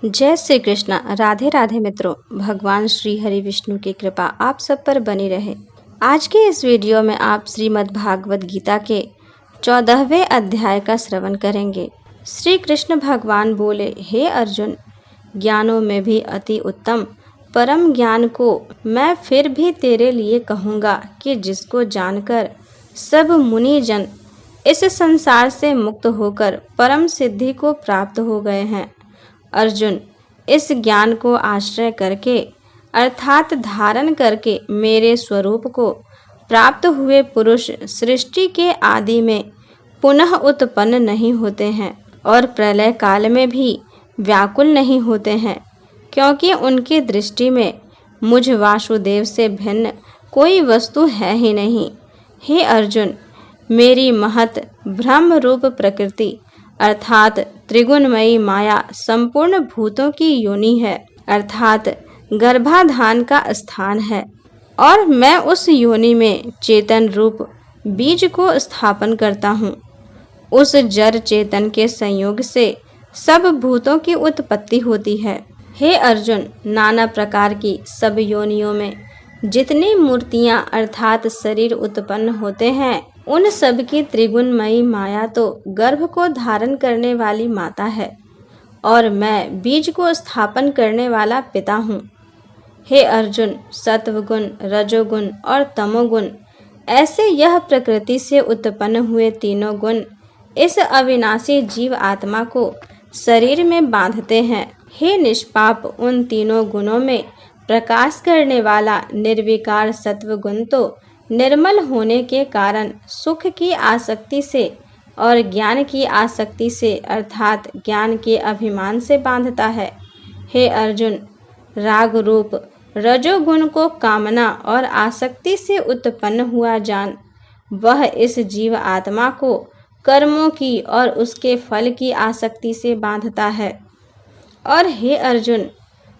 जय श्री कृष्णा। राधे राधे मित्रों, भगवान श्री हरि विष्णु की कृपा आप सब पर बनी रहे। आज के इस वीडियो में आप श्रीमद् भागवत गीता के 14वें अध्याय का श्रवण करेंगे। श्री कृष्ण भगवान बोले, हे अर्जुन, ज्ञानों में भी अति उत्तम परम ज्ञान को मैं फिर भी तेरे लिए कहूँगा कि जिसको जानकर सब मुनि जन इस संसार से मुक्त होकर परम सिद्धि को प्राप्त हो गए हैं। अर्जुन, इस ज्ञान को आश्रय करके अर्थात धारण करके मेरे स्वरूप को प्राप्त हुए पुरुष सृष्टि के आदि में पुनः उत्पन्न नहीं होते हैं और प्रलय काल में भी व्याकुल नहीं होते हैं, क्योंकि उनकी दृष्टि में मुझ वासुदेव से भिन्न कोई वस्तु है ही नहीं। हे अर्जुन, मेरी महत ब्रह्म रूप प्रकृति अर्थात त्रिगुणमयी माया संपूर्ण भूतों की योनि है, अर्थात गर्भाधान का स्थान है, और मैं उस योनि में चेतन रूप बीज को स्थापन करता हूँ। उस जड़ चेतन के संयोग से सब भूतों की उत्पत्ति होती है। हे अर्जुन, नाना प्रकार की सब योनियों में जितनी मूर्तियां अर्थात शरीर उत्पन्न होते हैं, उन सब की त्रिगुणमयी माया तो गर्भ को धारण करने वाली माता है, और मैं बीज को स्थापन करने वाला पिता हूँ। हे अर्जुन, सत्वगुण, रजोगुण और तमोगुण ऐसे यह प्रकृति से उत्पन्न हुए तीनों गुण इस अविनाशी जीव आत्मा को शरीर में बांधते हैं। हे निष्पाप, उन तीनों गुणों में प्रकाश करने वाला निर्विकार सत्वगुण तो निर्मल होने के कारण सुख की आसक्ति से और ज्ञान की आसक्ति से अर्थात ज्ञान के अभिमान से बांधता है। हे अर्जुन, राग रूप रजोगुण को कामना और आसक्ति से उत्पन्न हुआ जान, वह इस जीव आत्मा को कर्मों की और उसके फल की आसक्ति से बांधता है। और हे अर्जुन,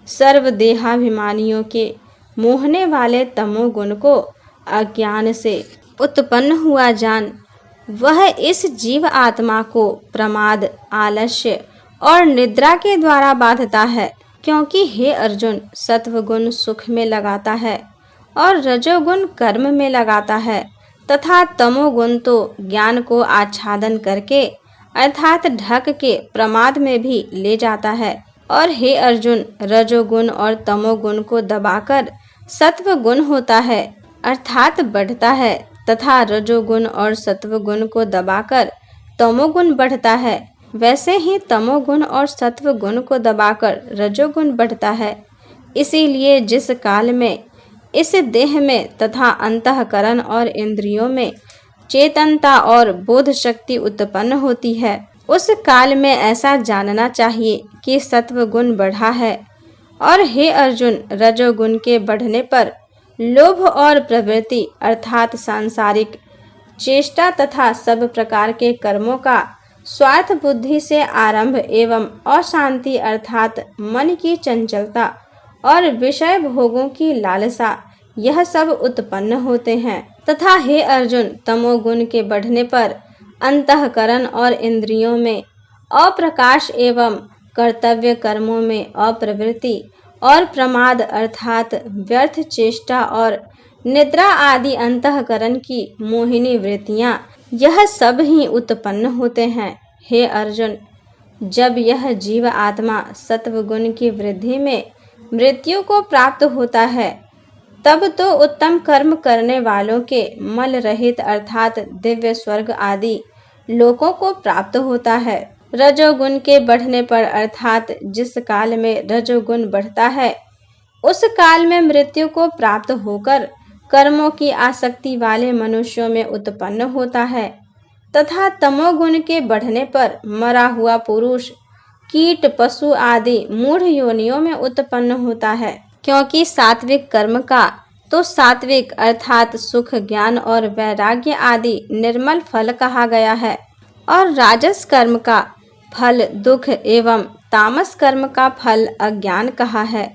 सर्वदेहाभिमानियों के मोहने वाले तमोगुण को अज्ञान से उत्पन्न हुआ जान, वह इस जीव आत्मा को प्रमाद, आलस्य और निद्रा के द्वारा बांधता है। क्योंकि हे अर्जुन, सत्वगुण सुख में लगाता है और रजोगुण कर्म में लगाता है तथा तमोगुण तो ज्ञान को आच्छादन करके अर्थात ढक के प्रमाद में भी ले जाता है। और हे अर्जुन, रजोगुण और तमोगुण को दबाकर सत्वगुण होता है अर्थात बढ़ता है, तथा रजोगुण और सत्वगुण को दबाकर तमोगुण बढ़ता है। वैसे ही तमोगुण और सत्वगुण को दबाकर रजोगुण बढ़ता है। इसीलिए जिस काल में इस देह में तथा अंतःकरण और इंद्रियों में चेतनता और बोध शक्ति उत्पन्न होती है, उस काल में ऐसा जानना चाहिए कि सत्वगुण बढ़ा है। और हे अर्जुन, रजोगुण के बढ़ने पर लोभ और प्रवृत्ति अर्थात सांसारिक चेष्टा तथा सब प्रकार के कर्मों का स्वार्थ बुद्धि से आरंभ एवं अशांति अर्थात मन की चंचलता और विषय भोगों की लालसा, यह सब उत्पन्न होते हैं। तथा हे अर्जुन, तमोगुण के बढ़ने पर अंतःकरण और इंद्रियों में अप्रकाश एवं कर्तव्य कर्मों में अप्रवृत्ति और प्रमाद अर्थात व्यर्थ चेष्टा और निद्रा आदि अंतःकरण की मोहिनी वृत्तियां, यह सब ही उत्पन्न होते हैं। हे अर्जुन, जब यह जीव आत्मा सत्वगुण की वृद्धि में मृत्यु को प्राप्त होता है, तब तो उत्तम कर्म करने वालों के मल रहित अर्थात दिव्य स्वर्ग आदि लोकों को प्राप्त होता है। रजोगुण के बढ़ने पर अर्थात जिस काल में रजोगुण बढ़ता है, उस काल में मृत्यु को प्राप्त होकर कर्मों की आसक्ति वाले मनुष्यों में उत्पन्न होता है। तथा तमोगुण के बढ़ने पर मरा हुआ पुरुष कीट पशु आदि मूढ़ योनियों में उत्पन्न होता है। क्योंकि सात्विक कर्म का तो सात्विक अर्थात सुख, ज्ञान और वैराग्य आदि निर्मल फल कहा गया है, और राजस कर्म का फल दुख एवं तामस कर्म का फल अज्ञान कहा है।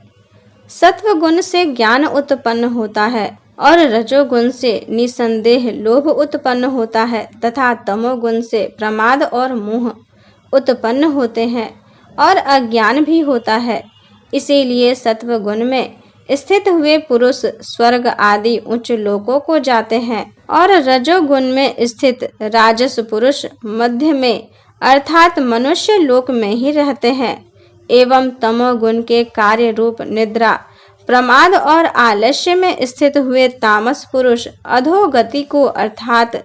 सत्वगुण से ज्ञान उत्पन्न होता है और रजोगुण से निसंदेह लोभ उत्पन्न होता है तथा तमोगुण से प्रमाद और मोह उत्पन्न होते हैं। और अज्ञान भी होता है। इसीलिए सत्व गुण में स्थित हुए पुरुष स्वर्ग आदि उच्च लोकों को जाते हैं और रजोगुण में स्थित राजस पुरुष मध्य में अर्थात मनुष्य लोक में ही रहते हैं। एवं तमोगुण के कार्य रूप निद्रा, प्रमाद और आलस्य में स्थित हुए तामस पुरुष अधोगति को अर्थात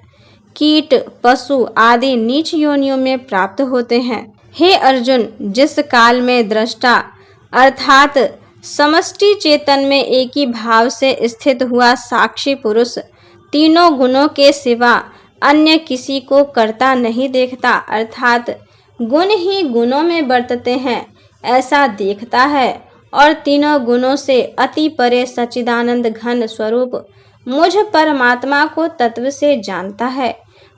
कीट, पशु आदि नीच योनियों में प्राप्त होते हैं। हे अर्जुन, जिस काल में दृष्टा अर्थात समष्टि चेतन में एक ही भाव से स्थित हुआ साक्षी पुरुष तीनों गुणों के सिवा अन्य किसी को करता नहीं देखता अर्थात गुण ही गुणों में बरतते हैं ऐसा देखता है और तीनों गुणों से अति परे सच्चिदानंद घन स्वरूप मुझ परमात्मा को तत्व से जानता है,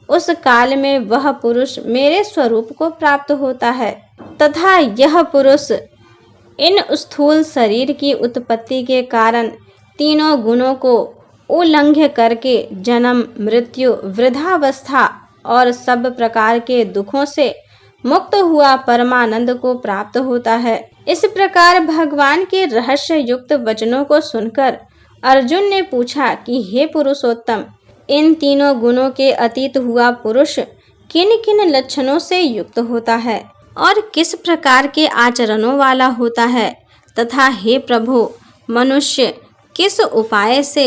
उस काल में वह पुरुष मेरे स्वरूप को प्राप्त होता है। तथा यह पुरुष इन स्थूल शरीर की उत्पत्ति के कारण तीनों गुणों को उल्लंघ्य करके जन्म, मृत्यु, वृद्धावस्था और सब प्रकार के दुखों से मुक्त हुआ परमानंद को प्राप्त होता है। इस प्रकार भगवान के रहस्य युक्त वचनों को सुनकर अर्जुन ने पूछा कि हे पुरुषोत्तम, इन तीनों गुणों के अतीत हुआ पुरुष किन किन लक्षणों से युक्त होता है और किस प्रकार के आचरणों वाला होता है तथा हे प्रभु, मनुष्य किस उपाय से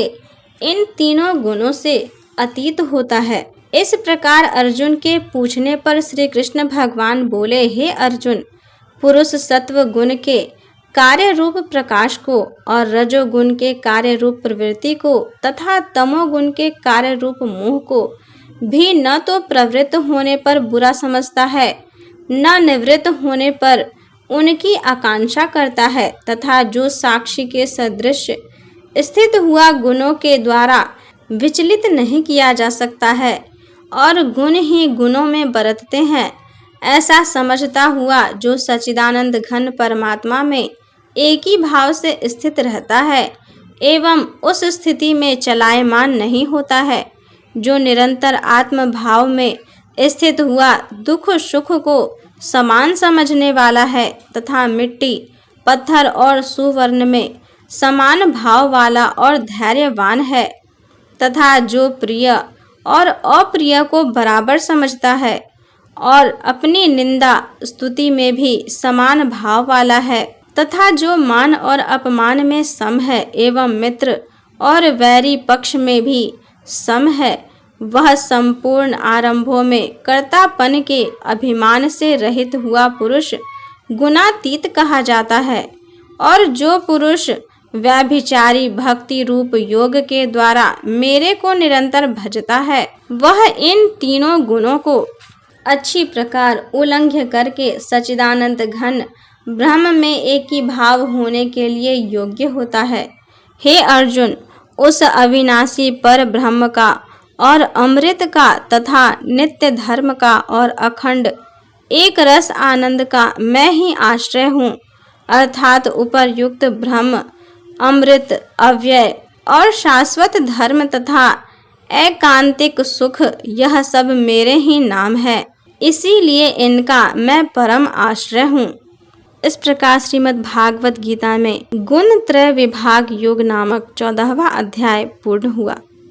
इन तीनों गुणों से अतीत होता है। इस प्रकार अर्जुन के पूछने पर श्री कृष्ण भगवान बोले, हे अर्जुन, पुरुष सत्व गुण के कार्य रूप प्रकाश को और रजोगुण के कार्य रूप प्रवृत्ति को तथा तमोगुण के कार्य रूप मोह को भी न तो प्रवृत्त होने पर बुरा समझता है, न निवृत्त होने पर उनकी आकांक्षा करता है तथा जो साक्षी के सदृश स्थित हुआ गुणों के द्वारा विचलित नहीं किया जा सकता है और गुण ही गुणों में बरतते हैं, ऐसा समझता हुआ जो सच्चिदानंद घन परमात्मा में एक ही भाव से स्थित रहता है एवं उस स्थिति में चलायमान नहीं होता है, जो निरंतर आत्म भाव में स्थित हुआ दुख सुख को समान समझने वाला है तथा मिट्टी, पत्थर और सुवर्ण में समान भाव वाला और धैर्यवान है तथा जो प्रिय और अप्रिय को बराबर समझता है और अपनी निंदा स्तुति में भी समान भाव वाला है तथा जो मान और अपमान में सम है एवं मित्र और वैरी पक्ष में भी सम है, वह संपूर्ण आरंभों में कर्तापन के अभिमान से रहित हुआ पुरुष गुणातीत कहा जाता है। और जो पुरुष व्यभिचारी भक्ति रूप योग के द्वारा मेरे को निरंतर भजता है, वह इन तीनों गुणों को अच्छी प्रकार उल्लंघ्य करके सच्चिदानंद घन ब्रह्म में एक ही भाव होने के लिए योग्य होता है। हे अर्जुन, उस अविनाशी पर ब्रह्म का और अमृत का तथा नित्य धर्म का और अखंड एक रस आनंद का मैं ही आश्रय हूँ, अर्थात उपरयुक्त ब्रह्म, अमृत, अव्यय और शाश्वत धर्म तथा एकांतिक सुख, यह सब मेरे ही नाम है, इसीलिए इनका मैं परम आश्रय हूँ। इस प्रकार श्रीमद् भागवत गीता में गुण त्रय विभाग योग नामक 14वां अध्याय पूर्ण हुआ।